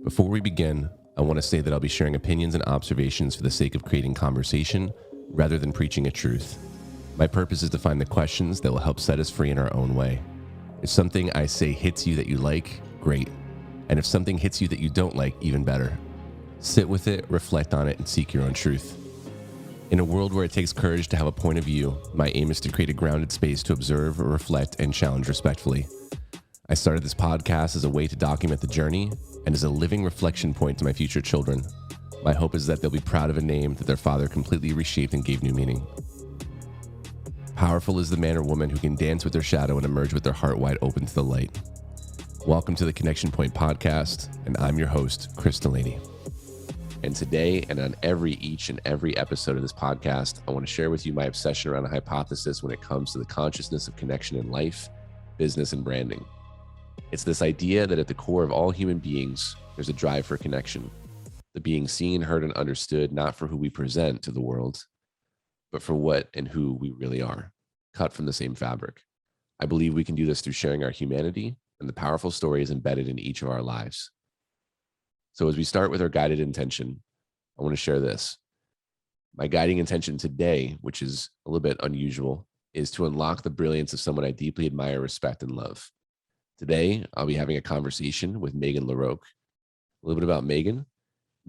Before we begin, I want to say that I'll be sharing opinions and observations for the sake of creating conversation rather than preaching a truth. My purpose is to find the questions that will help set us free in our own way. If something I say hits you that you like, great. And if something hits you that you don't like, even better. Sit with it, reflect on it, and seek your own truth. In a world where it takes courage to have a point of view, my aim is to create a grounded space to observe, reflect, and challenge respectfully. I started this podcast as a way to document the journey and as a living reflection point to my future children. My hope is that they'll be proud of a name that their father completely reshaped and gave new meaning. Powerful is the man or woman who can dance with their shadow and emerge with their heart wide open to the light. Welcome to the Connection Point podcast, and I'm your host, Chris Delaney. And today, and on each and every episode of this podcast, I want to share with you my obsession around a hypothesis when it comes to the consciousness of connection in life, business, and branding. It's this idea that at the core of all human beings, there's a drive for connection, the being seen, heard, and understood, not for who we present to the world, but for what and who we really are, cut from the same fabric. I believe we can do this through sharing our humanity and the powerful stories embedded in each of our lives. So as we start with our guided intention, I want to share this. My guiding intention today, which is a little bit unusual, is to unlock the brilliance of someone I deeply admire, respect, and love. Today, I'll be having a conversation with Meghan La Roque. A little bit about Meghan.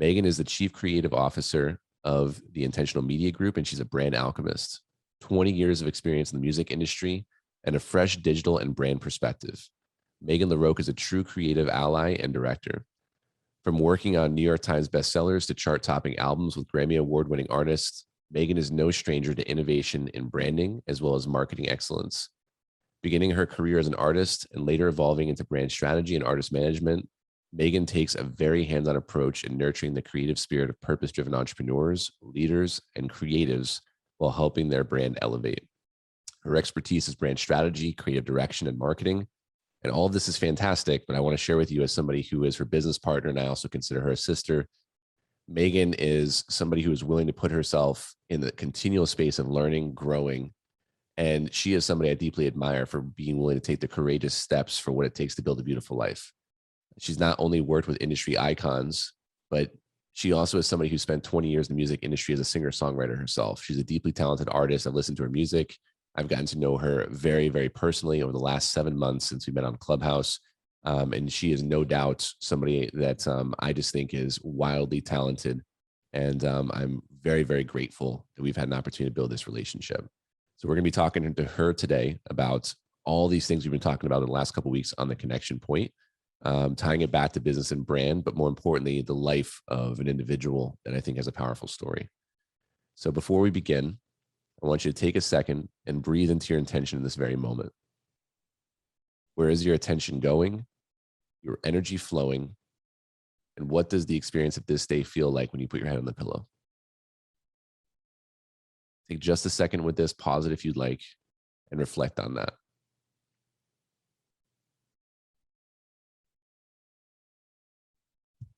Meghan is the Chief Creative Officer of the Intentional Media Group, and she's a brand alchemist. 20 years of experience in the music industry and a fresh digital and brand perspective. Meghan La Roque is a true creative ally and director. From working on New York Times bestsellers to chart-topping albums with Grammy Award-winning artists, Meghan is no stranger to innovation in branding as well as marketing excellence. Beginning her career as an artist and later evolving into brand strategy and artist management, Meghan takes a very hands-on approach in nurturing the creative spirit of purpose-driven entrepreneurs, leaders, and creatives while helping their brand elevate. Her expertise is brand strategy, creative direction, and marketing. And all of this is fantastic, but I want to share with you as somebody who is her business partner, and I also consider her a sister. Meghan is somebody who is willing to put herself in the continual space of learning, growing, and she is somebody I deeply admire for being willing to take the courageous steps for what it takes to build a beautiful life. She's not only worked with industry icons, but she also is somebody who spent 20 years in the music industry as a singer-songwriter herself. She's a deeply talented artist. I've listened to her music. I've gotten to know her very, very personally over the last 7 months since we met on Clubhouse. And she is no doubt somebody that I just think is wildly talented. And I'm very, very grateful that we've had an opportunity to build this relationship. So we're going to be talking to her today about all these things we've been talking about in the last couple of weeks on the Connection Point, tying it back to business and brand, but more importantly, the life of an individual that I think has a powerful story. So before we begin, I want you to take a second and breathe into your intention in this very moment. Where is your attention going? Your energy flowing? And what does the experience of this day feel like when you put your head on the pillow? Take just a second with this, pause it if you'd like, and reflect on that.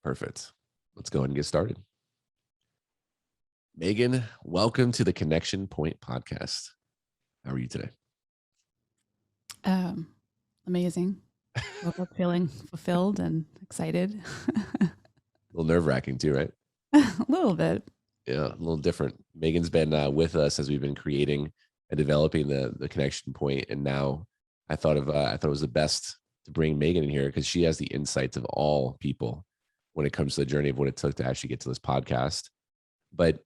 Perfect. Let's go ahead and get started. Meghan, welcome to the Connection Point podcast. How are you today? Amazing. Woke up feeling fulfilled and excited. A little nerve-wracking too, right? A little bit. Yeah, a little different. Meghan's been with us as we've been creating and developing the Connection Point, and now I thought it was the best to bring Meghan in here because she has the insights of all people when it comes to the journey of what it took to actually get to this podcast. But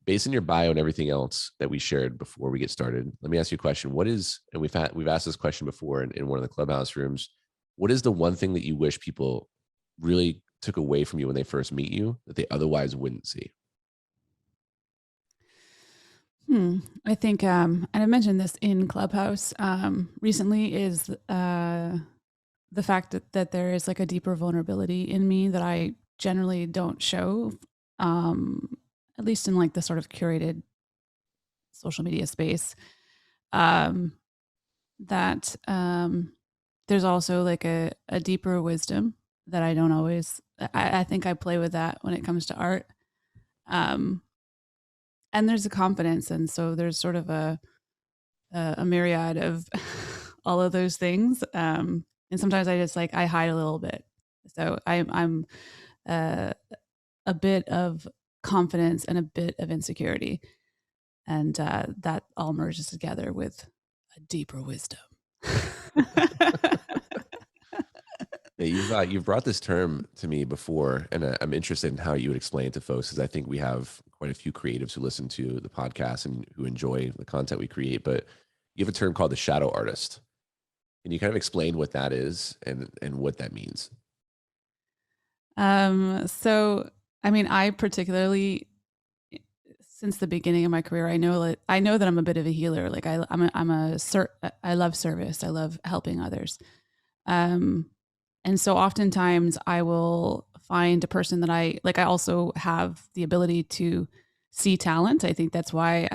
based on your bio and everything else that we shared before we get started, let me ask you a question. What is, and we've asked this question before in one of the Clubhouse rooms, what is the one thing that you wish people really took away from you when they first meet you that they otherwise wouldn't see? I think, and I mentioned this in Clubhouse recently, is the fact that there is like a deeper vulnerability in me that I generally don't show, at least in like the sort of curated social media space. That there's also like a deeper wisdom that I don't always, I think I play with that when it comes to art. And there's a confidence. And so there's sort of a myriad of all of those things. And sometimes I just like, I hide a little bit. So I'm a bit of confidence and a bit of insecurity. And that all merges together with a deeper wisdom. Yeah, you've brought this term to me before, and I'm interested in how you would explain it to folks, because I think we have quite a few creatives who listen to the podcast and who enjoy the content we create. But you have a term called the shadow artist. Can you kind of explain what that is and what that means? So, I mean, I particularly, since the beginning of my career, I know that I'm a bit of a healer. Like I love service. I love helping others. Um, and so oftentimes I will find a person that I also have the ability to see talent. Uh, I think that's why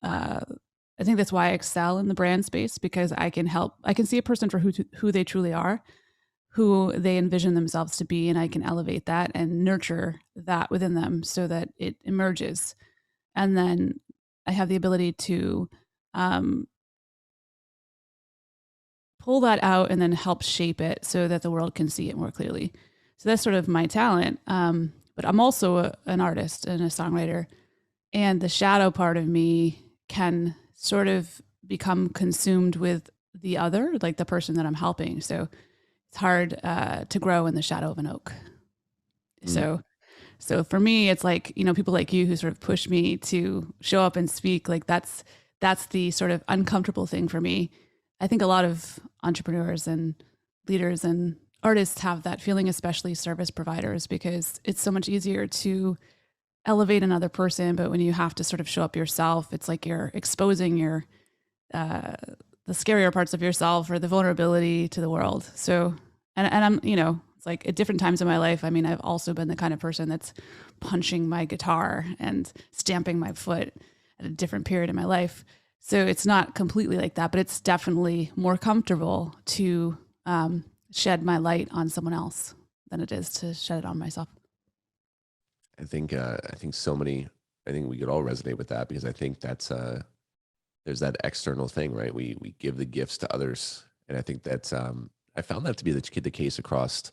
I excel in the brand space, because I can see a person for who they truly are, who they envision themselves to be, and I can elevate that and nurture that within them so that it emerges. And then I have the ability to um, pull that out and then help shape it so that the world can see it more clearly. So that's sort of my talent. But I'm also an artist and a songwriter. And the shadow part of me can sort of become consumed with the other, like the person that I'm helping. So it's hard to grow in the shadow of an oak. Mm. So for me, it's like, people like you who sort of push me to show up and speak. Like that's the sort of uncomfortable thing for me. I think a lot of entrepreneurs and leaders and artists have that feeling, especially service providers, because it's so much easier to elevate another person. But when you have to sort of show up yourself, it's like you're exposing uh, the scarier parts of yourself or the vulnerability to the world. So, and I'm, it's like at different times in my life. I mean, I've also been the kind of person that's punching my guitar and stamping my foot at a different period in my life. So it's not completely like that, but it's definitely more comfortable to shed my light on someone else than it is to shed it on myself. I think we could all resonate with that, because I think that's there's that external thing, right? We give the gifts to others, and I think that's I found that to be the case across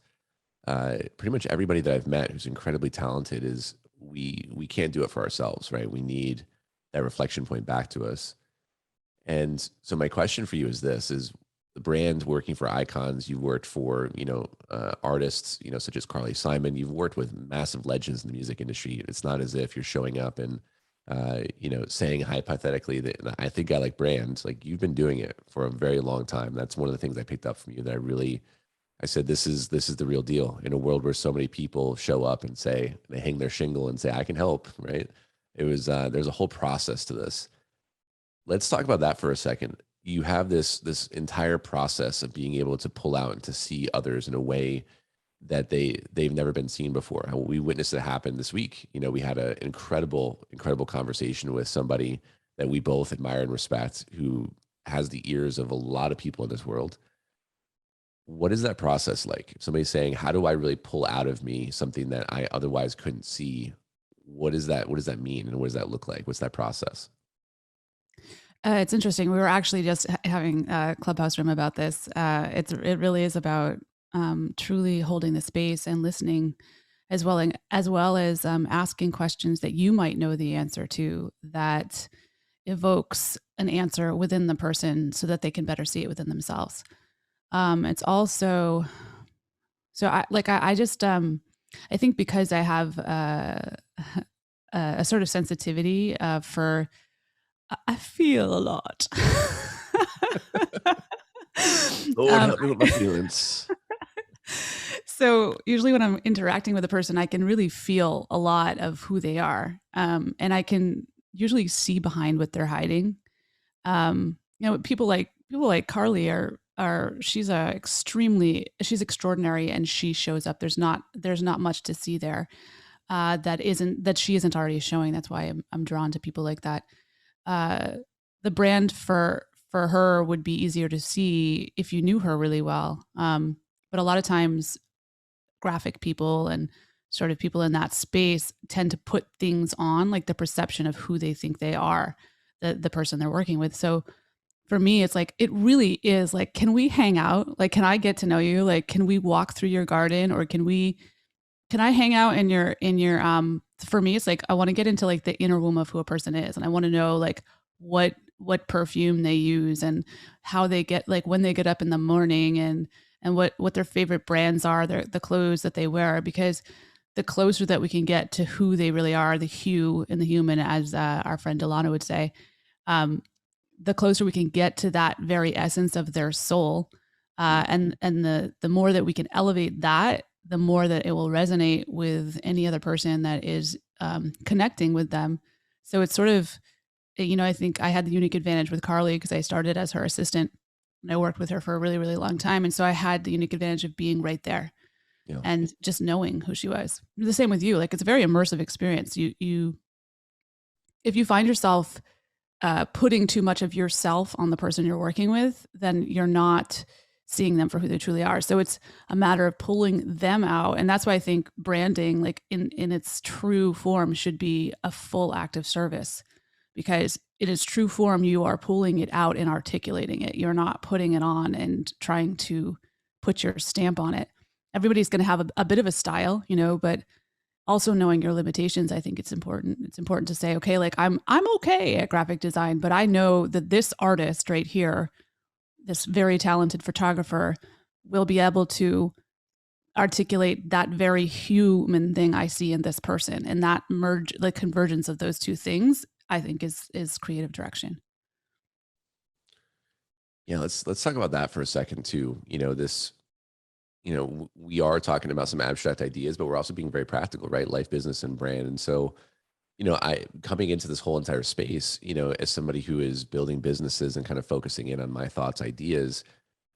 pretty much everybody that I've met who's incredibly talented. Is we can't do it for ourselves, right? We need that reflection point back to us. And so my question for you is this: is the brand working for icons? You've worked for, artists, such as Carly Simon. You've worked with massive legends in the music industry. It's not as if you're showing up and saying hypothetically that I think I like brands. Like, you've been doing it for a very long time. That's one of the things I picked up from you, that I said, this is the real deal in a world where so many people show up and say, they hang their shingle and say, I can help, right? There's a whole process to this. Let's talk about that for a second. You have this entire process of being able to pull out and to see others in a way that they've never been seen before. We witnessed it happen this week. We had an incredible conversation with somebody that we both admire and respect, who has the ears of a lot of people in this world. What is that process like? If somebody's saying, how do I really pull out of me something that I otherwise couldn't see? What does that mean? And what does that look like? What's that process? It's interesting. We were actually just having a clubhouse room about this. It really is about truly holding the space and listening, as well as asking questions that you might know the answer to, that evokes an answer within the person so that they can better see it within themselves. It's also so I just I think because I have a sort of sensitivity for I feel a lot. Lord, um, help me with my feelings. so usually when I'm interacting with a person, I can really feel a lot of who they are, and I can usually see behind what they're hiding. People like Carly are she's extraordinary, and she shows up. There's not much to see there that she isn't already showing. That's why I'm drawn to people like that. uh, the brand for her would be easier to see if you knew her really well. But a lot of times, graphic people and sort of people in that space tend to put things on, like the perception of who they think they are, the person they're working with. So for me, it's like it really is like, can we hang out? Like, can I get to know you? Like, can we walk through your garden, or can we can I hang out in your for me it's like I want to get into like the inner womb of who a person is, and I want to know like what perfume they use and how they get like when they get up in the morning, and what their favorite brands are, the clothes that they wear, because the closer that we can get to who they really are, the hue in the human, as our friend Delaney would say, um, the closer we can get to that very essence of their soul, and the more that we can elevate that, the more that it will resonate with any other person that is connecting with them. So it's sort of, I think I had the unique advantage with Carly because I started as her assistant and I worked with her for a really, really long time. And so I had the unique advantage of being right there Yeah. and just knowing who she was. The same with you. Like it's a very immersive experience. If you find yourself putting too much of yourself on the person you're working with, then you're not seeing them for who they truly are. So it's a matter of pulling them out. And that's why I think branding, like in its true form, should be a full act of service, because in its true form, you are pulling it out and articulating it. You're not putting it on and trying to put your stamp on it. Everybody's going to have a bit of a style, but also knowing your limitations. I think it's important. It's important to say, okay, like I'm okay at graphic design, but I know that this artist right here, this very talented photographer, will be able to articulate that very human thing I see in this person. And that merge, like convergence of those two things, I think is creative direction. Yeah, let's talk about that for a second too. This, we are talking about some abstract ideas, but we're also being very practical, right? Life, business, and brand. And so, I coming into this whole entire space, as somebody who is building businesses and kind of focusing in on my thoughts, ideas,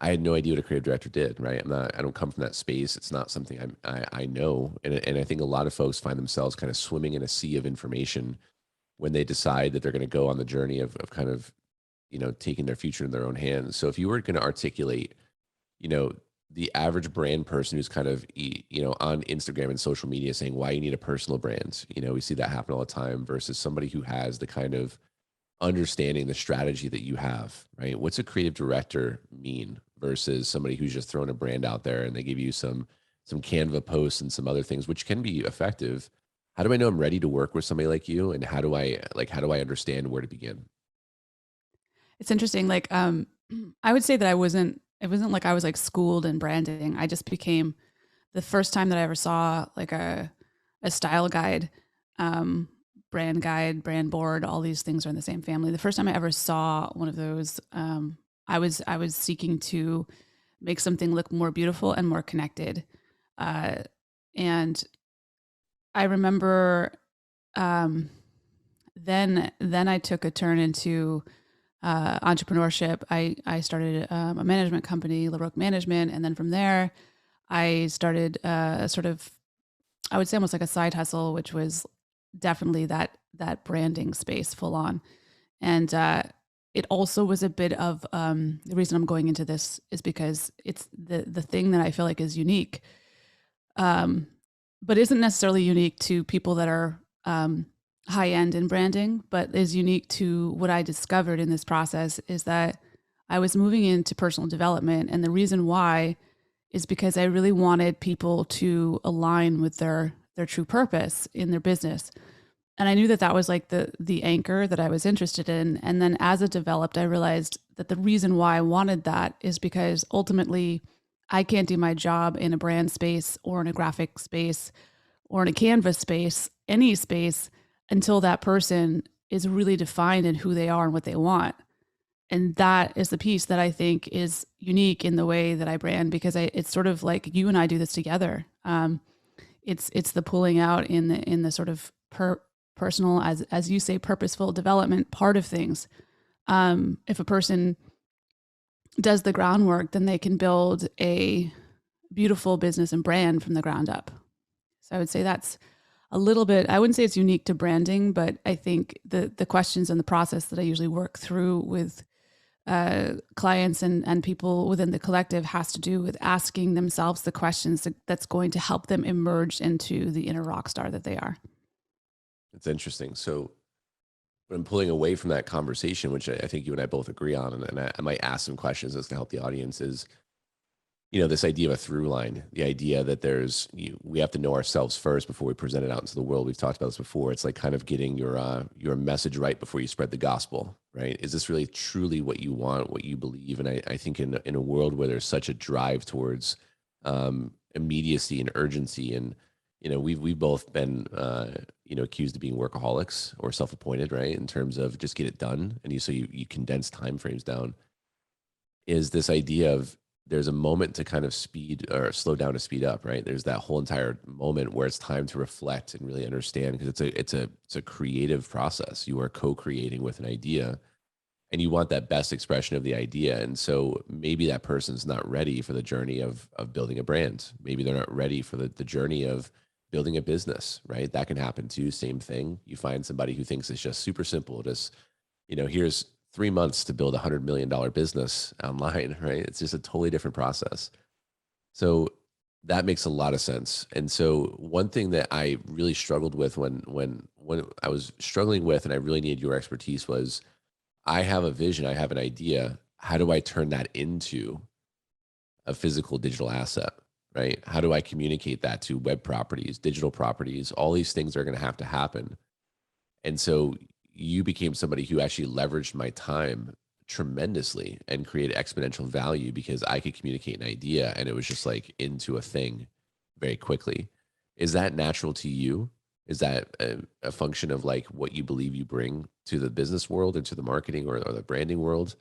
I had no idea what a creative director did, right? I don't come from that space. It's not something I know. And I think a lot of folks find themselves kind of swimming in a sea of information when they decide that they're going to go on the journey of kind of, taking their future in their own hands. So if you were going to articulate, you know, the average brand person who's kind of, on Instagram and social media saying why you need a personal brand, we see that happen all the time versus somebody who has the kind of understanding the strategy that you have, right? What's a creative director mean versus somebody who's just throwing a brand out there and they give you some Canva posts and some other things, which can be effective. How do I know I'm ready to work with somebody like you? And how do I understand where to begin? It's interesting. Like, I would say that it wasn't like I was like schooled in branding. I just became the first time that I ever saw like a style guide, um, brand guide, brand board, all these things are in the same family. The first time I ever saw one of those, I was seeking to make something look more beautiful and more connected. Uh, and I remember, um, then I took a turn into entrepreneurship. I started a management company, La Roque Management, and then from there, I started sort of, I would say almost like a side hustle, which was definitely that branding space full on. And it also was a bit of the reason I'm going into this is because it's the thing that I feel like is unique, um, but isn't necessarily unique to people that are high end in branding, but is unique to what I discovered in this process is that I was moving into personal development. And the reason why is because I really wanted people to align with their true purpose in their business. And I knew that that was like the anchor that I was interested in. And then as it developed, I realized that the reason why I wanted that is because ultimately I can't do my job in a brand space or in a graphic space or in a canvas space, any space, until that person is really defined in who they are and what they want. And that is the piece that I think is unique in the way that I brand, because it's sort of like you and I do this together. It's the pulling out in the sort of personal, as you say, purposeful development part of things. If a person does the groundwork, then they can build a beautiful business and brand from the ground up. So I would say that's a little bit, I wouldn't say it's unique to branding, but I think the questions and the process that I usually work through with clients and people within the collective has to do with asking themselves the questions that's going to help them emerge into the inner rock star that they are. It's interesting. So when I'm pulling away from that conversation, which I think you and I both agree on, and I might ask some questions that's going to help the audience is, this idea of a through line, the idea that we have to know ourselves first before we present it out into the world. We've talked about this before. It's like kind of getting your message right before you spread the gospel, right? Is this really truly what you want, what you believe? And I think in a world where there's such a drive towards immediacy and urgency, and we've both been accused of being workaholics or self-appointed, right? In terms of just get it done, and you condense time frames down. Is this idea of there's a moment to kind of speed or slow down to speed up, right? There's that whole entire moment where it's time to reflect and really understand, because it's a creative process. You are co-creating with an idea, and you want that best expression of the idea. And so maybe that person's not ready for the journey of building a brand. Maybe they're not ready for the journey of building a business, right? That can happen too. Same thing. You find somebody who thinks it's just super simple. Just, here's 3 months to build $100 million business online, right? It's just a totally different process. So that makes a lot of sense. And so one thing that I really struggled with when I was struggling with, and I really needed your expertise, was I have a vision, I have an idea. How do I turn that into a physical digital asset, right? How do I communicate that to web properties, digital properties? All these things are going to happen. And so you became somebody who actually leveraged my time tremendously and created exponential value, because I could communicate an idea and it was just like into a thing very quickly. Is that natural to you? Is that a function of like what you believe you bring to the business world and to the marketing or the branding world?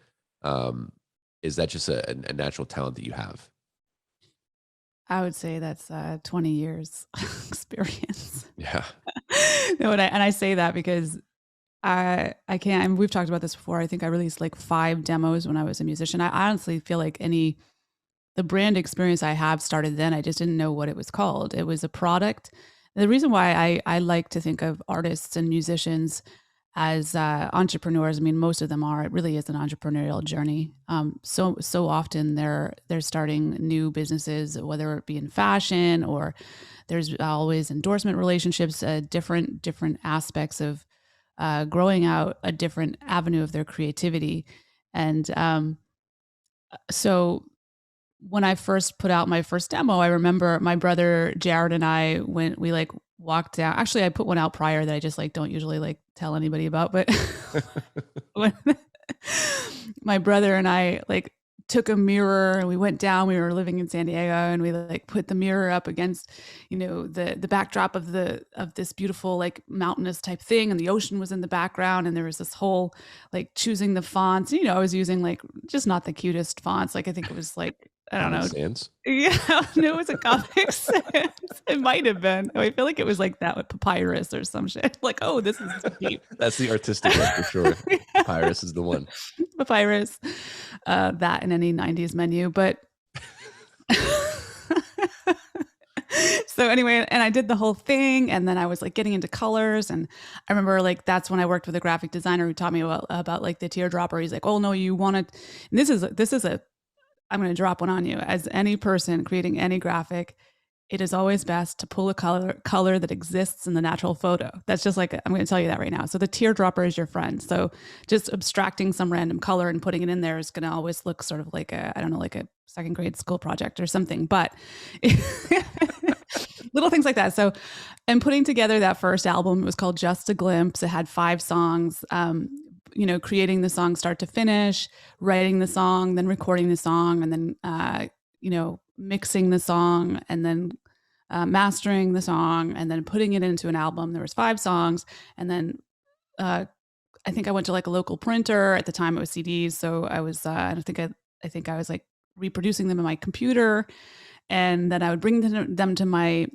Is that just a natural talent that you have? I would say that's 20 years experience. Yeah. No, and I say that because I can't. And we've talked about this before. I think I released like 5 demos when I was a musician. I honestly feel like the brand experience I have started then. I just didn't know what it was called. It was a product. The reason why I like to think of artists and musicians as entrepreneurs, I mean, most of them are. It really is an entrepreneurial journey. So often they're starting new businesses, whether it be in fashion or there's always endorsement relationships, different aspects of growing out a different avenue of their creativity. And so when I first put out my first demo, I remember my brother Jared and we like walked down. Actually, I put one out prior that I just like don't usually like tell anybody about, but when my brother and I like took a mirror and we went down. We were living in San Diego, and we like put the mirror up against, the backdrop of this beautiful like mountainous type thing, and the ocean was in the background, and there was this whole like choosing the fonts. I was using like just not the cutest fonts. Like I think it was like I don't know. Sans? Yeah, no, it was a Comic Sans. It might have been. I feel like it was like that with papyrus or some shit. Like, oh, this is deep. That's the artistic one for sure. Yeah. Papyrus is the one. Papyrus, that in any 90s menu. But so anyway, and I did the whole thing, and then I was like getting into colors, and I remember like that's when I worked with a graphic designer who taught me about like the teardropper. He's like, oh no, you want to. This is a I'm going to drop one on you. As any person creating any graphic, it is always best to pull a color that exists in the natural photo. That's just like, I'm going to tell you that right now. So the teardropper is your friend. So just abstracting some random color and putting it in there is going to always look sort of like like a second grade school project or something, but little things like that. So, and putting together that first album, it was called Just a Glimpse. It had 5 songs. Creating the song start to finish, writing the song, then recording the song, and then, mixing the song, and then mastering the song, and then putting it into an album. There was 5 songs. And then I think I went to like a local printer. At the time it was CDs. So I was, I think I was like reproducing them in my computer. And then I would bring them to my,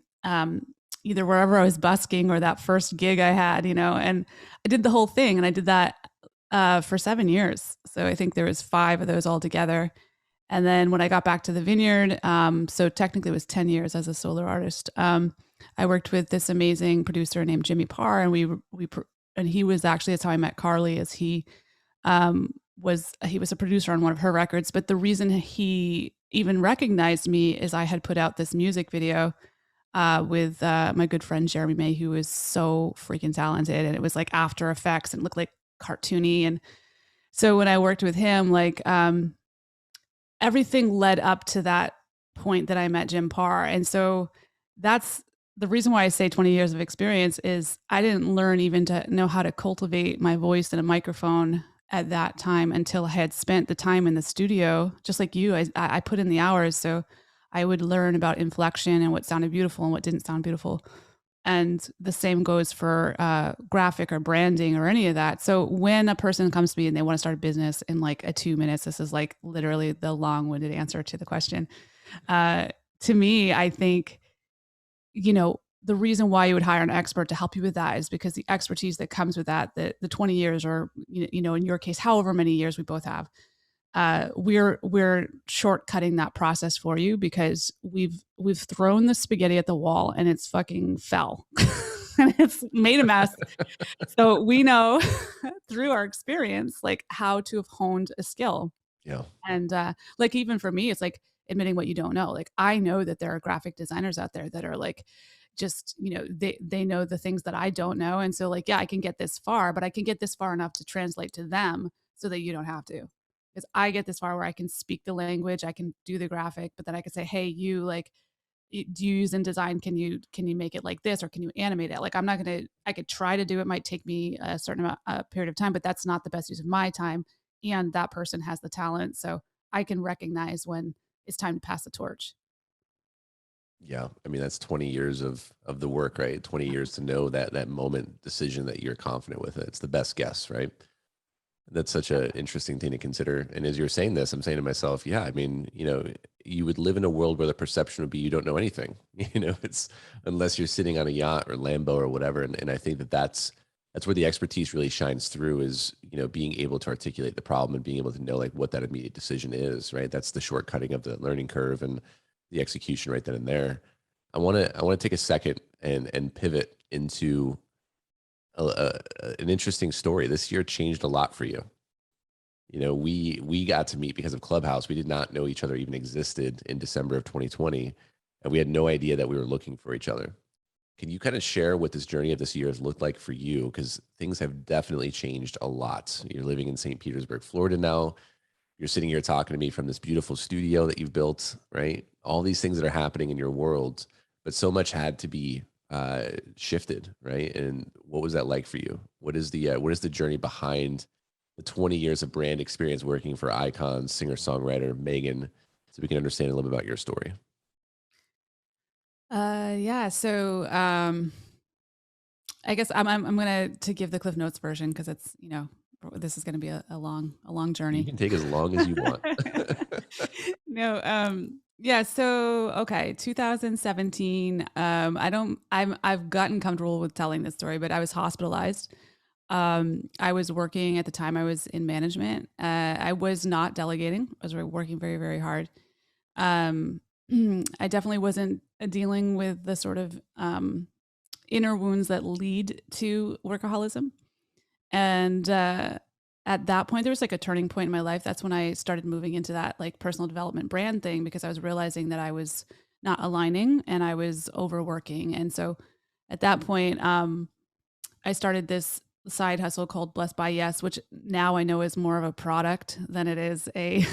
either wherever I was busking or that first gig I had, and I did the whole thing, and I did that for 7 years. So I think there was 5 of those all together. And then when I got back to the vineyard, so technically it was 10 years as a solo artist. I worked with this amazing producer named Jimmy Parr, and and he was actually, that's how I met Carly, as he was a producer on one of her records. But the reason he even recognized me is I had put out this music video with my good friend Jeremy May, who is so freaking talented, and it was like After Effects and looked like cartoony. And so when I worked with him, like everything led up to that point that I met Jim Parr. And so that's the reason why I say 20 years of experience is I didn't learn even to know how to cultivate my voice in a microphone at that time until I had spent the time in the studio, just like you. I put in the hours. So I would learn about inflection and what sounded beautiful and what didn't sound beautiful. And the same goes for graphic or branding or any of that. So when a person comes to me and they want to start a business in like a 2 minutes, this is like literally the long-winded answer to the question. Uh, to me, I think, the reason why you would hire an expert to help you with that is because the expertise that comes with that, the 20 years or, in your case, however many years we both have, we're shortcutting that process for you because we've thrown the spaghetti at the wall and it's fucking fell and it's made a mess. So we know through our experience, like how to have honed a skill. Yeah. And like even for me, it's like admitting what you don't know. Like I know that there are graphic designers out there that are like just, they know the things that I don't know. And so like, yeah, I can get this far, but I can get this far enough to translate to them so that you don't have to. Because I get this far where I can speak the language, I can do the graphic, but then I could say, hey, you like do you use InDesign? Can you make it like this or can you animate it? Like I'm not gonna I could try to do it, might take me a certain amount a period of time, but that's not the best use of my time. And that person has the talent. So I can recognize when it's time to pass the torch. Yeah. I mean, that's 20 years of the work, right? 20 Yeah. years to know that moment decision that you're confident with it. It's the best guess, right? That's such a interesting thing to consider. And as you're saying this, I'm saying to myself, yeah, I mean, you would live in a world where the perception would be you don't know anything. It's unless you're sitting on a yacht or Lambo or whatever. And I think that's where the expertise really shines through is, being able to articulate the problem and being able to know like what that immediate decision is, right? That's the shortcutting of the learning curve and the execution right then and there. I want to take a second and pivot into an interesting story. This year changed a lot for you. We got to meet because of Clubhouse. We did not know each other even existed in December of 2020, and we had no idea that we were looking for each other. Can you kind of share what this journey of this year has looked like for you? Because things have definitely changed a lot. You're living in St. Petersburg, Florida now. You're sitting here talking to me from this beautiful studio that you've built, right? All these things that are happening in your world, but so much had to be shifted, right? And what was that like for you? What is the journey behind the 20 years of brand experience working for icons, singer songwriter Megan, so we can understand a little bit about your story? Yeah. So I guess I'm gonna to give the Cliff Notes version because it's this is gonna be a long You journey. can take as long as you want. No, yeah, so okay, 2017, I've gotten comfortable with telling this story, but I was hospitalized. I was working at the time, I was in management. I was not delegating. I was working very, very hard. Um, I definitely wasn't dealing with the sort of inner wounds that lead to workaholism. And at that point, there was like a turning point in my life. That's when I started moving into that like personal development brand thing because I was realizing that I was not aligning and I was overworking. And so at that point, I started this side hustle called Blessed by Yes, which now I know is more of a product than it is a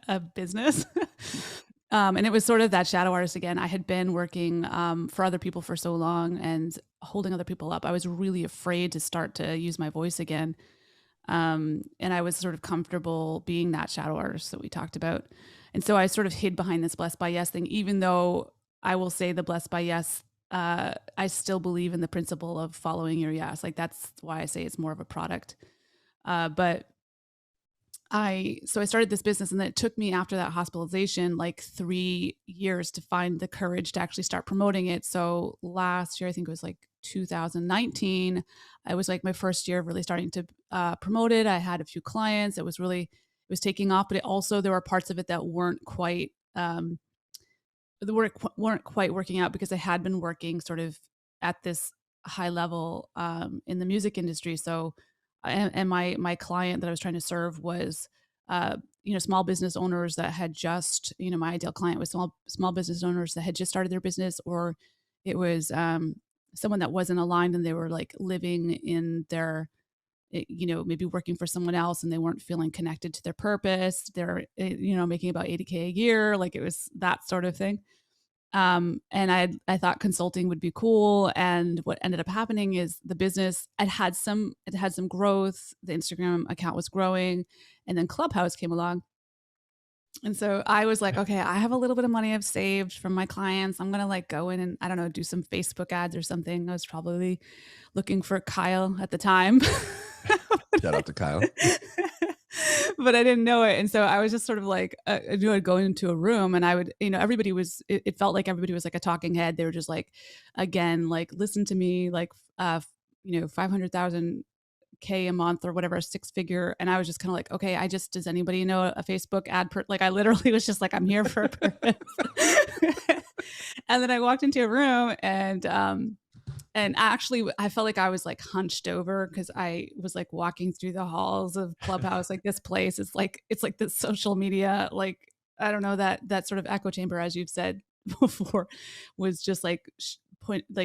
a business. And it was sort of that shadow artist again. I had been working for other people for so long and holding other people up. I was really afraid to start to use my voice again. And I was sort of comfortable being that shadow artist that we talked about. And so I sort of hid behind this Blessed by Yes thing, even though I will say the Blessed by Yes, I still believe in the principle of following your yes. Like that's why I say it's more of a product. But I started this business and then it took me after that hospitalization like 3 years to find the courage to actually start promoting it. So last year, I think it was like 2019, I was like my first year of really starting to promote it. I had a few clients. It was taking off, but there were parts of it that weren't quite working out because I had been working sort of at this high level in the music industry. So, and my client that I was trying to serve was, small business owners that had just, my ideal client was small business owners that had just started their business, or it was someone that wasn't aligned and they were like living in their maybe working for someone else and they weren't feeling connected to their purpose. They're, making about 80K a year. Like it was that sort of thing. And I thought consulting would be cool. And what ended up happening is the business it had some growth. The Instagram account was growing, and then Clubhouse came along. And so I was like, okay, I have a little bit of money I've saved from my clients. I'm gonna like go in and I don't know, do some Facebook ads or something. I was probably looking for Kyle at the time. Shout out to Kyle. But I didn't know it. And so I was just sort of like, I'd go into a room and I would, everybody was, it felt like everybody was like a talking head. They were just like, again, like, listen to me, like, 500,000 K a month or whatever, 6-figure. And I was just kind of like, okay, does anybody know a Facebook ad? Like I literally was just like, I'm here for a purpose. And then I walked into a room and actually, I felt like I was like hunched over because I was like walking through the halls of Clubhouse. Like this place is like, it's like the social media, like, I don't know, that sort of echo chamber, as you've said before, was just like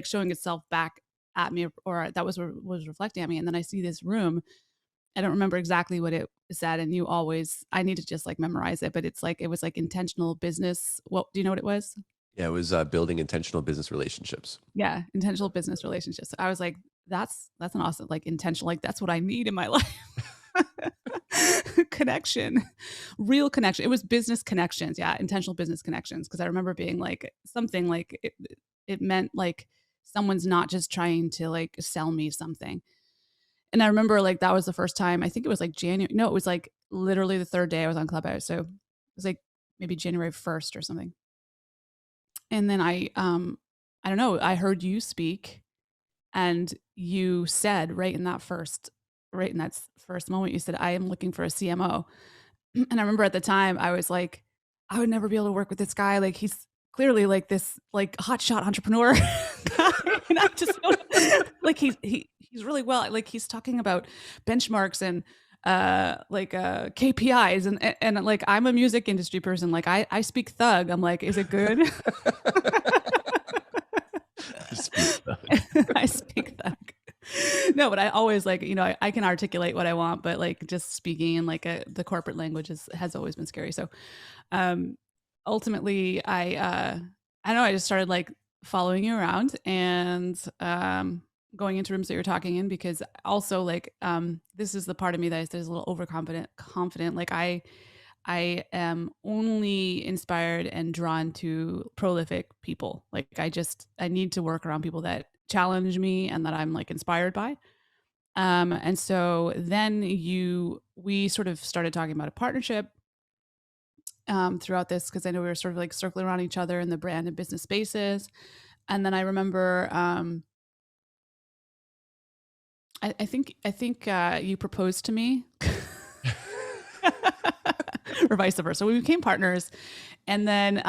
showing itself back at me, or that was reflecting at me. And then I see this room. I don't remember exactly what it said. And I need to just like memorize it, but it was like intentional business. Well, do you know what it was? Yeah, it was building intentional business relationships. Yeah, intentional business relationships. So I was like, that's an awesome, like intentional, like that's what I need in my life. Connection, real connection. It was business connections. Yeah, intentional business connections. Because I remember being like something like it meant like someone's not just trying to like sell me something. And I remember like that was the first time. I think it was like January. No, it was like literally the third day I was on Clubhouse. So it was like maybe January 1st or something. And then I don't know, I heard you speak and you said right in that first moment, you said, I am looking for a CMO. And I remember at the time I was like, I would never be able to work with this guy. Like he's clearly like this like hotshot entrepreneur guy. And I just like he's really well, like he's talking about benchmarks and KPIs and like I'm a music industry person. Like I speak thug. I'm like, is it good? I speak thug. No, but I always like, I can articulate what I want, but like just speaking in like the corporate language has always been scary. So ultimately I don't know, I just started like following you around and going into rooms that you're talking in, because also like this is the part of me that is a little confident. Like I am only inspired and drawn to prolific people. Like I need to work around people that challenge me and that I'm like inspired by. And so then we sort of started talking about a partnership throughout this, because I know we were sort of like circling around each other in the brand and business spaces. And then I remember I think you proposed to me. Or vice versa. So we became partners. And then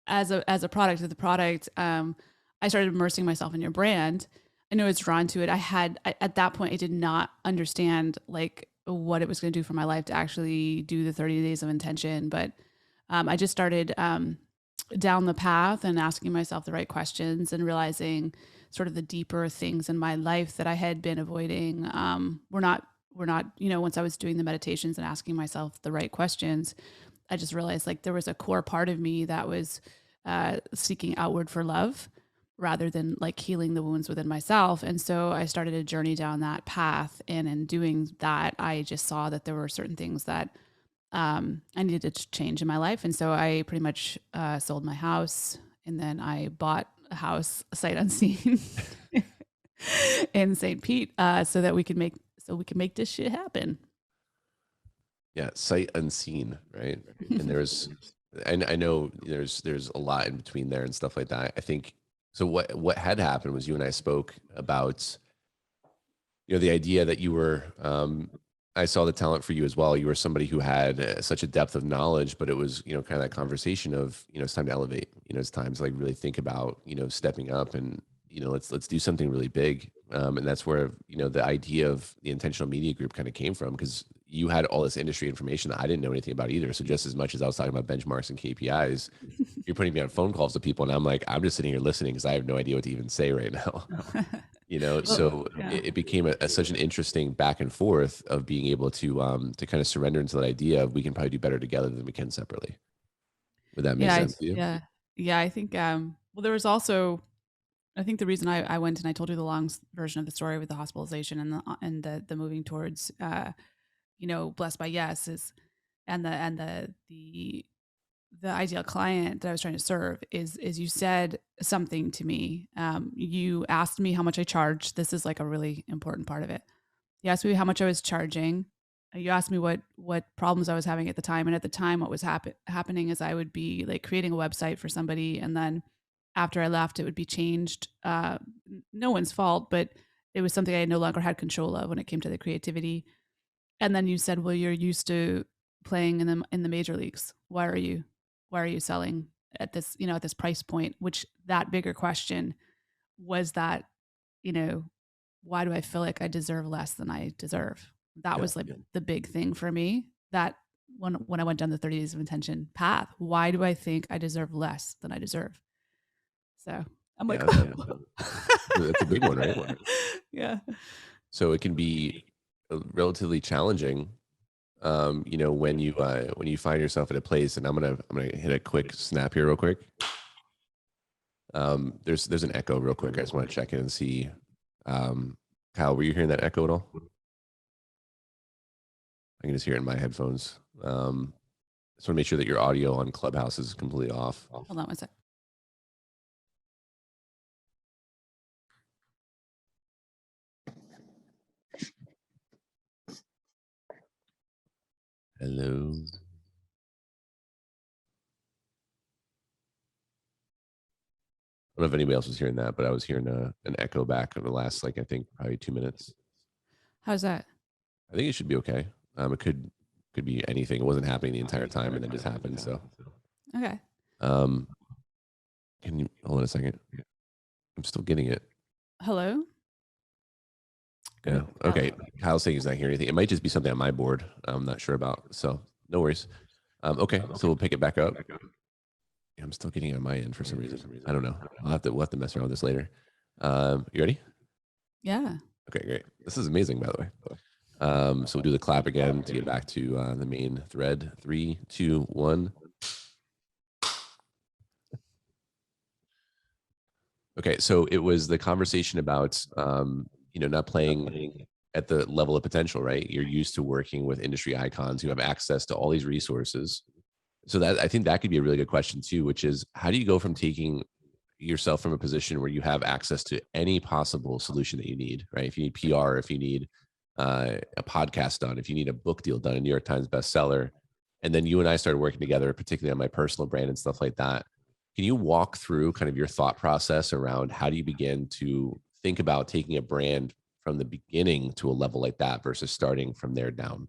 as a product of the product, I started immersing myself in your brand. I know I was drawn to it. At that point, I did not understand like what it was going to do for my life to actually do the 30 days of intention. But I just started down the path and asking myself the right questions and realizing sort of the deeper things in my life that I had been avoiding. We're not, once I was doing the meditations and asking myself the right questions, I just realized like there was a core part of me that was seeking outward for love rather than like healing the wounds within myself. And so I started a journey down that path. And in doing that, I just saw that there were certain things that I needed to change in my life. And so I pretty much sold my house, and then I bought a house sight unseen in St. Pete so that we could make this shit happen. Yeah, sight unseen, right? And I know there's a lot in between there and stuff like that. I think so. What had happened was you and I spoke about, the idea that you were. I saw the talent for you as well. You were somebody who had such a depth of knowledge, but it was kind of that conversation of it's time to elevate. It's time to like really think about stepping up and let's do something really big. And that's where the idea of the Intentional Media Group kind of came from, because you had all this industry information that I didn't know anything about either. So just as much as I was talking about benchmarks and KPIs, you're putting me on phone calls to people, and I'm just sitting here listening because I have no idea what to even say right now. Well, So yeah. it became such an interesting back and forth of being able to kind of surrender into that idea of we can probably do better together than we can separately. Would that make Yeah, sense to you? yeah, I think, well, there was also I think the reason I went and I told you the long version of the story with the hospitalization and the moving towards, blessed by yes is and the ideal client that I was trying to serve is you said something to me. You asked me how much I charged. This is like a really important part of it. You asked me how much I was charging. You asked me what problems I was having at the time, and at the time, what was happening is I would be like creating a website for somebody, and then after I left, it would be changed. No one's fault, but it was something I no longer had control of when it came to the creativity. And then you said, "Well, you're used to playing in the major leagues. Why are you selling at this, at this price point?" Which that bigger question was that, you know, why do I feel like I deserve less than I deserve? That Yeah. was like the big thing for me. That when I went down the 30 days of intention path, why do I think I deserve less than I deserve? So I'm like, Yeah. That's a big one, right? yeah. So it can be relatively challenging, when you find yourself at a place. And I'm gonna hit a quick snap here real quick. There's an echo real quick. I just want to check in and see. Kyle, were you hearing that echo at all? I can just hear it in my headphones. Just want to make sure that your audio on Clubhouse is completely off. Hold on one sec. Hello. I don't know if anybody else was hearing that, but I was hearing an echo back in the last, like, I think probably 2 minutes. How's that? I think it should be okay. It could be anything. It wasn't happening the entire time, and then just happened. So, Okay. um, can you hold on a second? I'm still getting it. Hello? Go Yeah. to Okay. Kyle's saying he's not hearing anything. It might just be something on my board. I'm not sure about. So no worries. Okay. So we'll pick it back up. Yeah, I'm still getting it on my end for some reason. I don't know. We'll have to mess around with this later. You ready? Yeah. Okay, great. This is amazing, by the way. So we'll do the clap again to get back to the main thread. 3, 2, 1. Okay, so it was the conversation about not playing at the level of potential, right? You're used to working with industry icons who have access to all these resources. So that I think that could be a really good question too, which is how do you go from taking yourself from a position where you have access to any possible solution that you need, right? If you need PR, if you need a podcast done, if you need a book deal done, a New York Times bestseller, and then you and I started working together, particularly on my personal brand and stuff like that. Can you walk through kind of your thought process around how do you begin to think about taking a brand from the beginning to a level like that versus starting from there down?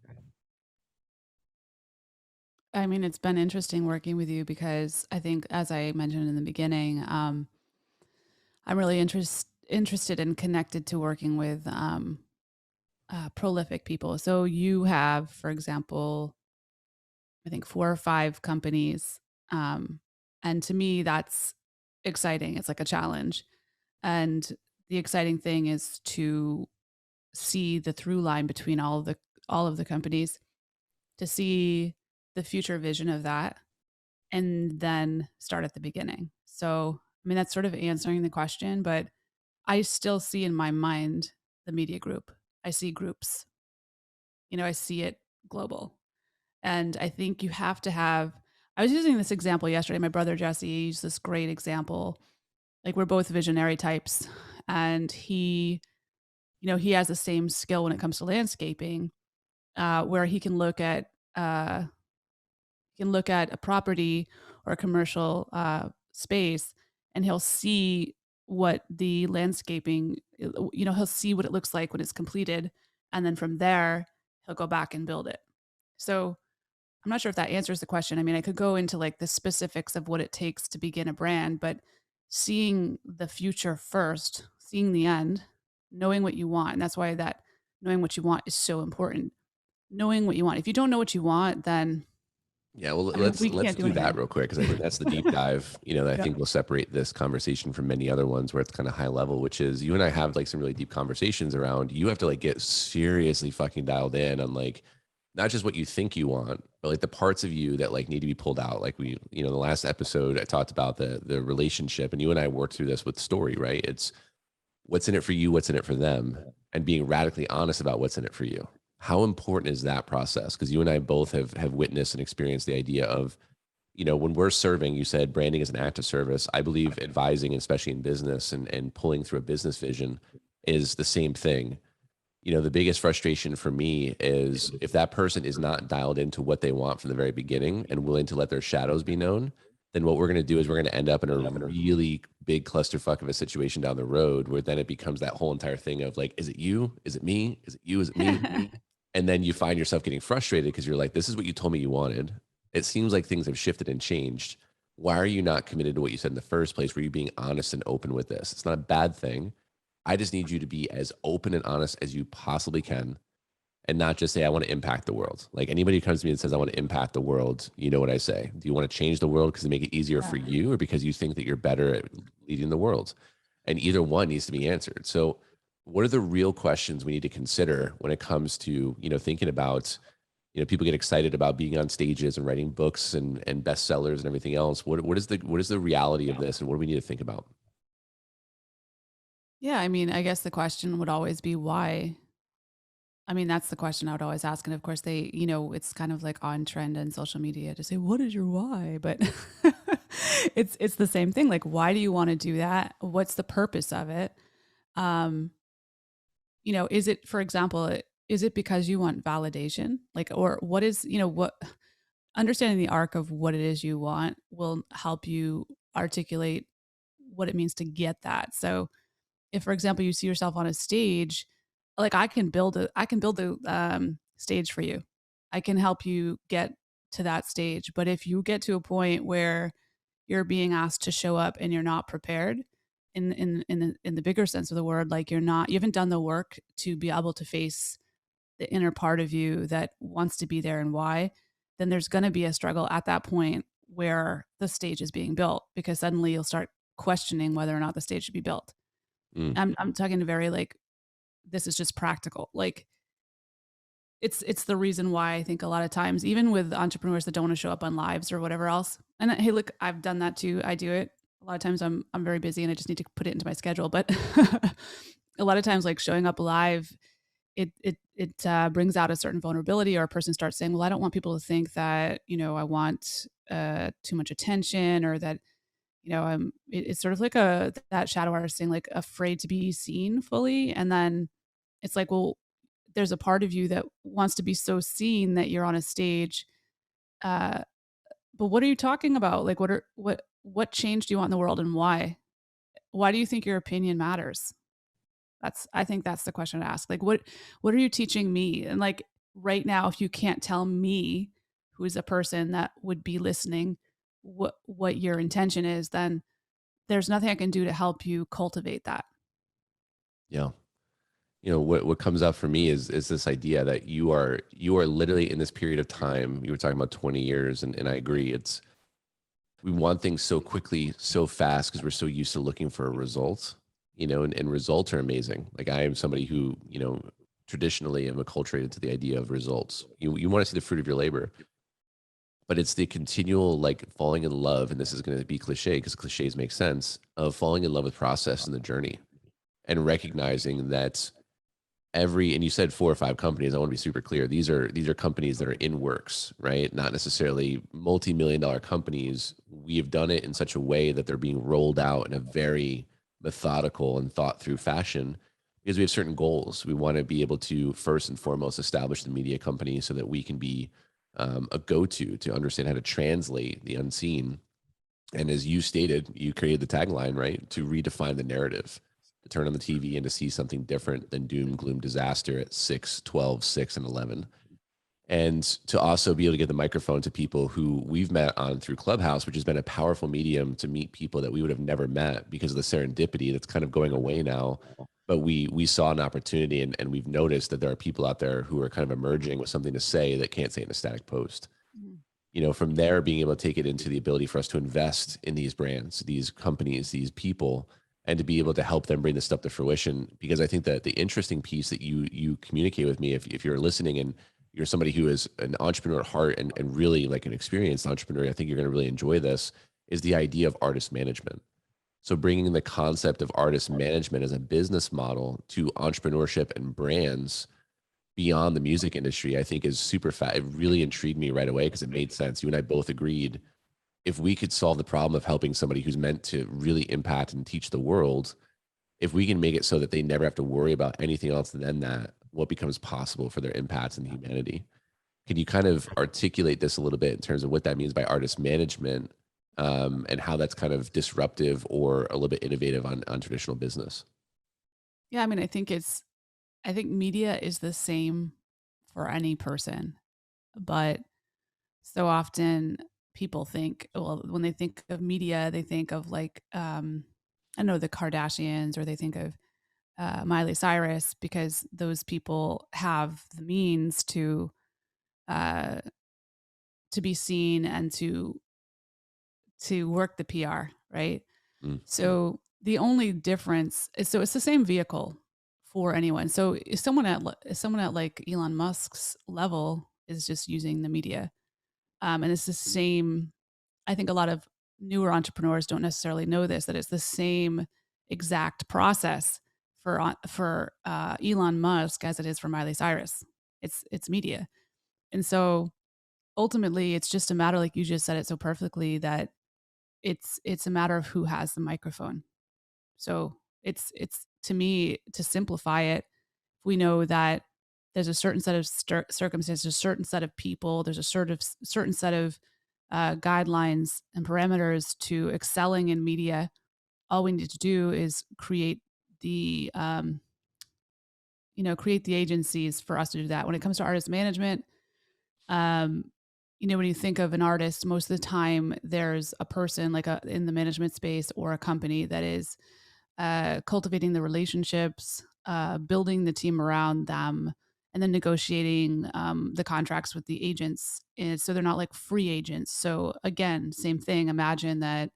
I mean, it's been interesting working with you because I think, as I mentioned in the beginning, I'm really interested and connected to working with prolific people. So you have, for example, I think 4 or 5 companies, um, and to me, that's exciting. It's like a challenge, and the exciting thing is to see the through line between all of the companies, to see the future vision of that, and then start at the beginning. So, I mean, that's sort of answering the question, but I still see in my mind the media group. I see groups, I see it global. And I think you have to have, I was using this example yesterday. My brother Jesse used this great example. Like, we're both visionary types, and he has the same skill when it comes to landscaping, where he can look at a property or a commercial space, and he'll see what the landscaping, he'll see what it looks like when it's completed. And then from there, he'll go back and build it. So I'm not sure if that answers the question. I mean, I could go into like the specifics of what it takes to begin a brand, but seeing the future first, seeing the end, knowing what you want. And that's why that knowing what you want is so important. Knowing what you want. If you don't know what you want, then Yeah, well, I mean, we let's can't do do anything. that real quick because I think that's the deep dive. That I Yeah. think will separate this conversation from many other ones where it's kind of high level, which is you and I have like some really deep conversations around. You have to like get seriously fucking dialed in on like not just what you think you want, but like the parts of you that like need to be pulled out. Like the last episode I talked about the relationship, and you and I worked through this with story, right? It's what's in it for you, what's in it for them, and being radically honest about what's in it for you. How important is that process? Because you and I both have witnessed and experienced the idea of, when we're serving, you said branding is an act of service. I believe advising, especially in business and pulling through a business vision, is the same thing. The biggest frustration for me is if that person is not dialed into what they want from the very beginning and willing to let their shadows be known, then what we're going to do is we're going to end up in a really big clusterfuck of a situation down the road where then it becomes that whole entire thing of like, is it you? Is it me? Is it you? Is it me? And then you find yourself getting frustrated because you're like, this is what you told me you wanted. It seems like things have shifted and changed. Why are you not committed to what you said in the first place? Were you being honest and open with this? It's not a bad thing. I just need you to be as open and honest as you possibly can and not just say, I want to impact the world. Like anybody who comes to me and says, I want to impact the world, you know what I say? Do you want to change the world because they make it easier for Yeah. you or because you think that you're better at leading the world? And either one needs to be answered. So, what are the real questions we need to consider when it comes to, thinking about, people get excited about being on stages and writing books and bestsellers and everything else. What is the reality of this and what do we need to think about? Yeah, I mean, I guess the question would always be why. I mean, that's the question I would always ask, and of course, it's kind of like on trend in social media to say, "What is your why?" But it's the same thing. Like, why do you want to do that? What's the purpose of it? Um, is it, for example, is it because you want validation? Like, or what is, what understanding the arc of what it is you want will help you articulate what it means to get that. So, if, for example, you see yourself on a stage, like I can build a stage for you. I can help you get to that stage. But if you get to a point where you're being asked to show up and you're not prepared in the bigger sense of the word, like you haven't done the work to be able to face the inner part of you that wants to be there and why, then there's going to be a struggle at that point where the stage is being built because suddenly you'll start questioning whether or not the stage should be built. Mm, I'm talking very like this is just practical. Like it's the reason why I think a lot of times, even with entrepreneurs that don't want to show up on lives or whatever else. And hey, look, I've done that too. I do it. A lot of times I'm very busy and I just need to put it into my schedule. But a lot of times, like showing up live, it brings out a certain vulnerability, or a person starts saying, "Well, I don't want people to think that I want too much attention, or that it's sort of like that shadow artist thing, like afraid to be seen fully." And then it's like, well, there's a part of you that wants to be so seen that you're on a stage. Uh, but what are you talking about? Like, what change do you want in the world, and why? Why do you think your opinion matters? I think that's the question to ask. Like, what are you teaching me? And like right now, if you can't tell me, who is a person that would be listening, what your intention is, then there's nothing I can do to help you cultivate that. yeah. What comes up for me is this idea that you are literally in this period of time. You were talking about 20 years, and I agree. It's we want things so quickly, so fast because we're so used to looking for a result, and results are amazing. Like I am somebody who, traditionally am acculturated to the idea of results. You want to see the fruit of your labor, but it's the continual like falling in love, and this is going to be cliche because cliches make sense of falling in love with process and the journey and recognizing that and you said 4 or 5 companies. I want to be super clear. These are companies that are in works, right? Not necessarily multi-million-dollar companies. We have done it in such a way that they're being rolled out in a very methodical and thought through fashion because we have certain goals. We want to be able to first and foremost establish the media company so that we can be a go-to to understand how to translate the unseen. And as you stated, you created the tagline, right? To redefine the narrative, to turn on the TV and to see something different than doom, gloom, disaster at 6, 12, 6, and 11. And to also be able to get the microphone to people who we've met on through Clubhouse, which has been a powerful medium to meet people that we would have never met because of the serendipity that's kind of going away now. But we saw an opportunity, and we've noticed that there are people out there who are kind of emerging with something to say that can't say in a static post. Mhm. From there, being able to take it into the ability for us to invest in these brands, these companies, these people, and to be able to help them bring this stuff to fruition. Because I think that the interesting piece that you communicate with me, if you're listening and you're somebody who is an entrepreneur at heart and really like an experienced entrepreneur, I think you're going to really enjoy this, is the idea of artist management. So bringing the concept of artist management as a business model to entrepreneurship and brands beyond the music industry, I think is super fat. It really intrigued me right away because it made sense. You and I both agreed if we could solve the problem of helping somebody who's meant to really impact and teach the world, if we can make it so that they never have to worry about anything else than that, what becomes possible for their impact in humanity? Can you kind of articulate this a little bit in terms of what that means by artist management, and how that's kind of disruptive or a little bit innovative on traditional business? Yeah, I mean, I think media is the same for any person, but so often people think, well, when they think of media, they think of like, I know the Kardashians, or they think of Miley Cyrus, because those people have the means uh, to be seen and to work the PR, right? Mm. So the only difference is, so it's the same vehicle for anyone. So if someone at like Elon Musk's level is just using the media, and it's the same. I think a lot of newer entrepreneurs don't necessarily know this, that it's the same exact process for Elon Musk as it is for Miley Cyrus. It's media, and so ultimately, it's just a matter, like you just said it so perfectly, that it's a matter of who has the microphone. So it's to me, to simplify it, we know that there's a certain set of circumstances, a certain set of people, there's a certain set of guidelines and parameters to excelling in media. All we need to do is the um, create the agencies for us to do that. When it comes to artist management, um, when you think of an artist, most of the time there's a person like in the management space, or a company that is cultivating the relationships, building the team around them, and then negotiating the contracts with the agents. And so they're not like free agents. So again, same thing. Imagine that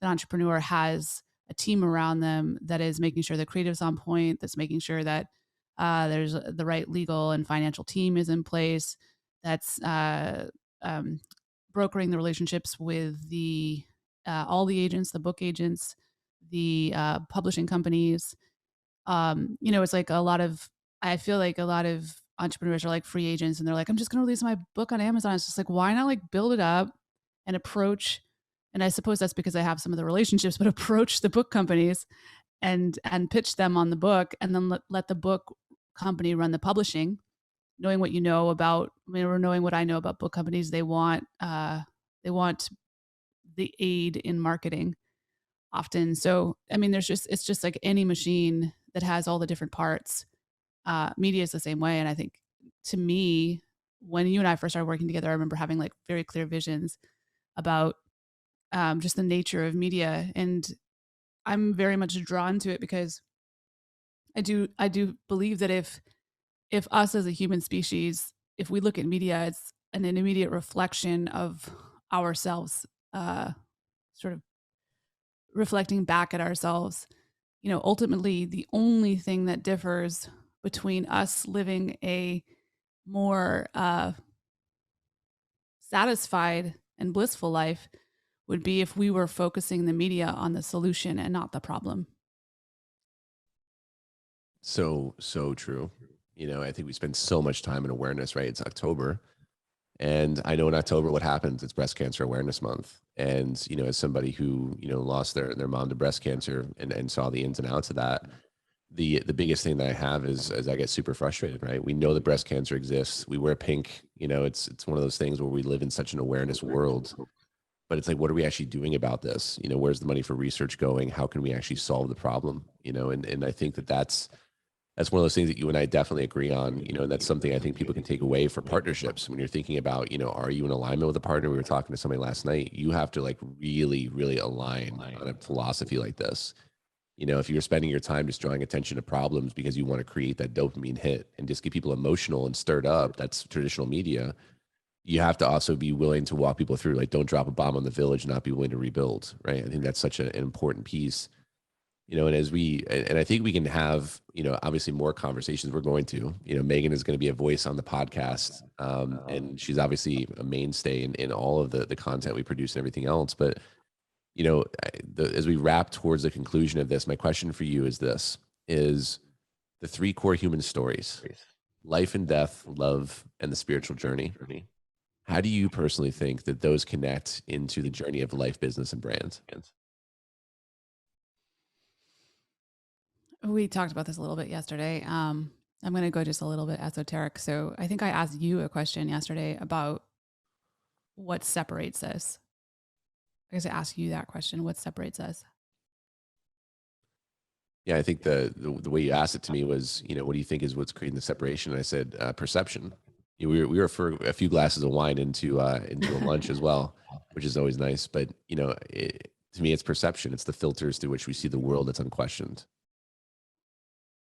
an entrepreneur has a team around them that is making sure the creative's on point, that's making sure that there's the right legal and financial team is in place, that's um, brokering the relationships with the all the agents, the book agents, the publishing companies. It's like I feel like a lot of entrepreneurs are like free agents, and they're like, I'm just going to release my book on Amazon. It's just like, why not like build it up and approach? And I suppose that's because I have some of the relationships, but approach the book companies and pitch them on the book, and then let the book company run the publishing, knowing what you know about, or knowing what I know about book companies. They want the aid in marketing often. So, I mean, it's just like any machine that has all the different parts. Media is the same way. And I think, to me, when you and I first started working together, I remember having like very clear visions about just the nature of media. And I'm very much drawn to it because I do believe that if us as a human species, if we look at media, it's an immediate reflection of ourselves, sort of reflecting back at ourselves. Ultimately, the only thing that differs between us living a more satisfied and blissful life would be if we were focusing the media on the solution and not the problem. So true. I think we spend so much time in awareness, right? It's October. And I know in October what happens. It's Breast Cancer Awareness Month. And, as somebody who, lost their mom to breast cancer and saw the ins and outs of that, the biggest thing that I have is I get super frustrated, right? We know that breast cancer exists. We wear pink. It's one of those things where we live in such an awareness world. But it's like, what are we actually doing about this? Where's the money for research going? How can we actually solve the problem? And I think that's one of those things that you and I definitely agree on, and that's something I think people can take away for partnerships. When you're thinking about, are you in alignment with a partner? We were talking to somebody last night. You have to like really, really align on a philosophy like this. If you're spending your time just drawing attention to problems because you want to create that dopamine hit and just get people emotional and stirred up, that's traditional media. you have to also be willing to walk people through, like, don't drop a bomb on the village and not be willing to rebuild, right? I think that's such an important piece. And and I think we can have, obviously more conversations. We're going to, Megan is going to be a voice on the podcast. And she's obviously a mainstay in all of the content we produce and everything else. But, as we wrap towards the conclusion of this, my question for you is this: is the three core human stories, life and death, love, and the spiritual journey. How do you personally think that those connect into the journey of life, business, and brand? We talked about this a little bit yesterday. I'm going to go just a little bit esoteric. So I think I asked you a question yesterday about what separates us. I guess I asked you that question: what separates us? Yeah, I think the way you asked it to me was, what do you think is what's creating the separation? And I said, perception. We were for a few glasses of wine into a lunch as well, which is always nice. But to me, it's perception. It's the filters through which we see the world that's unquestioned.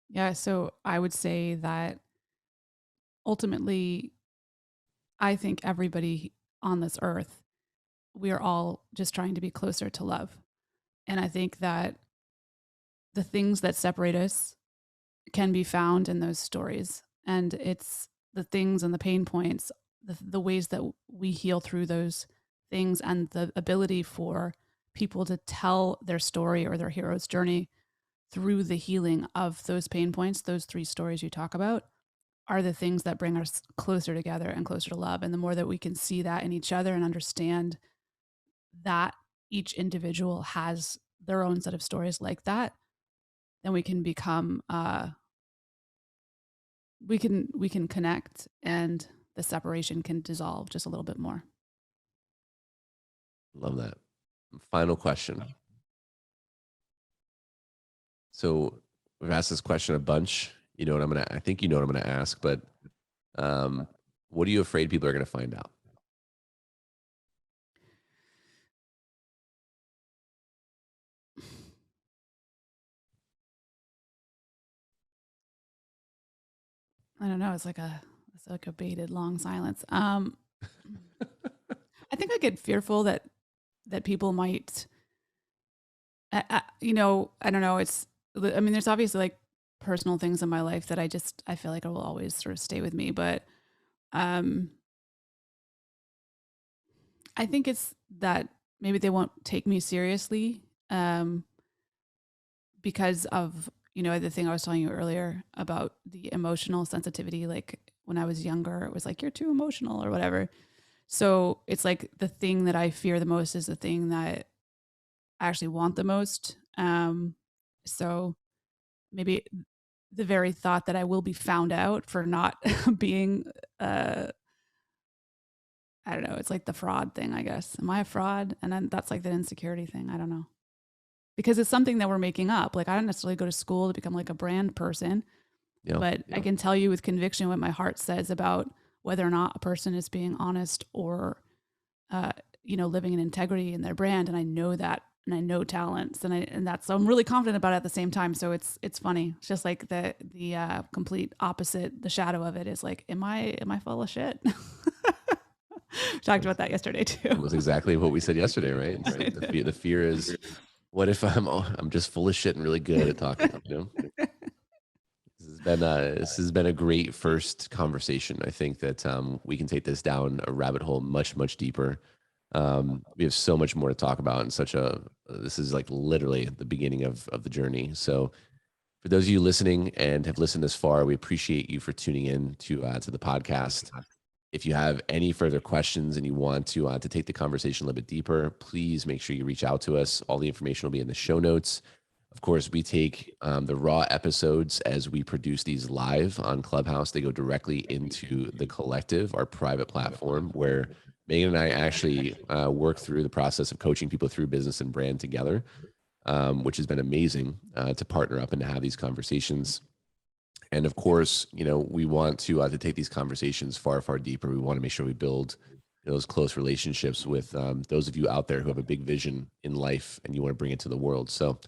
Yeah. So I would say that ultimately, I think everybody on this earth, we are all just trying to be closer to love. And I think that the things that separate us can be found in those stories. And it's the things and the pain points, the ways that we heal through those things, and the ability for people to tell their story or their hero's journey through the healing of those pain points, those three stories you talk about, are the things that bring us closer together and closer to love. And the more that we can see that in each other and understand that each individual has their own set of stories like that, then we can become we can connect, and the separation can dissolve just a little bit more. Love that. Final question. So we've asked this question a bunch. I think you know what I'm gonna ask, but what are you afraid people are gonna find out? I don't know. It's like a baited long silence. I think I get fearful that people might, I don't know. I mean, there's obviously like personal things in my life that I feel like I will always sort of stay with me, but um, I think it's that maybe they won't take me seriously, because of, the thing I was telling you earlier about the emotional sensitivity. Like when I was younger, it was like, you're too emotional or whatever. So it's like the thing that I fear the most is the thing that I actually want the most. So maybe the very thought that I will be found out for not being, I don't know, it's like the fraud thing, I guess. Am I a fraud? And then that's like the insecurity thing. I don't know. Because it's something that we're making up. Like I don't necessarily go to school to become like a brand person, but I can tell you with conviction what my heart says about whether or not a person is being honest or, living in integrity in their brand. And I know that, and I know talents, so I'm really confident about it at the same time. So it's funny. It's just like the complete opposite. The shadow of it is like, am I full of shit? We talked about that yesterday too. It was exactly what we said yesterday, right? It's like the fear is, what if I'm just full of shit and really good at talking? This has been a great first conversation. I think that we can take this down a rabbit hole much, much deeper. We have so much more to talk about, and this is like literally the beginning of the journey. So for those of you listening and have listened this far, we appreciate you for tuning in to the podcast. If you have any further questions and you want to take the conversation a little bit deeper, please make sure you reach out to us. All the information will be in the show notes. Of course, we take the raw episodes as we produce these live on Clubhouse. They go directly into the collective, our private platform, where Megan and I actually work through the process of coaching people through business and brand together, which has been amazing to partner up and to have these conversations. And of course, we want to take these conversations far, far deeper. We want to make sure we build those close relationships with those of you out there who have a big vision in life and you want to bring it to the world. So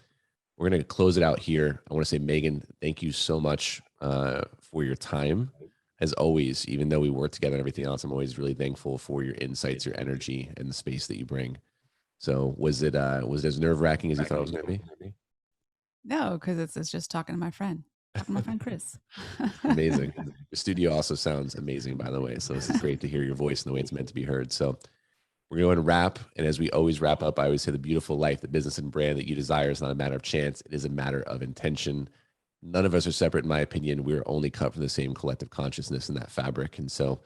we're going to close it out here. I want to say, Megan, thank you so much for your time. as always, even though we work together and everything else, I'm always really thankful for your insights, your energy, and the space that you bring. So was it as nerve-wracking as you thought it was going to be? No, because it's just talking to my friend, Chris. Amazing. The studio also sounds amazing, by the way. So this is great to hear your voice and the way it's meant to be heard. So we're going to wrap. And as we always wrap up, I always say the beautiful life, the business and brand that you desire is not a matter of chance. It is a matter of intention. None of us are separate, in my opinion. We're only cut from the same collective consciousness in that fabric. And so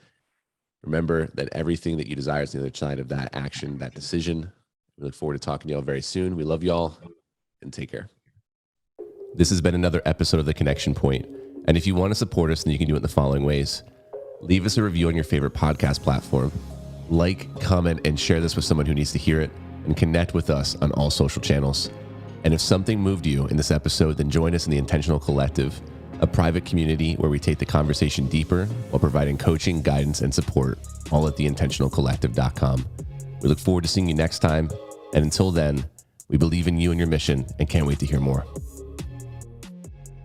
remember that everything that you desire is the other side of that action, that decision. We look forward to talking to y'all very soon. We love y'all and take care. This has been another episode of The Connection Point. And if you want to support us, then you can do it in the following ways. Leave us a review on your favorite podcast platform. Like, comment, and share this with someone who needs to hear it. And connect with us on all social channels. And if something moved you in this episode, then join us in the Intentional Collective, a private community where we take the conversation deeper while providing coaching, guidance, and support, all at theintentionalcollective.com. We look forward to seeing you next time. And until then, we believe in you and your mission and can't wait to hear more.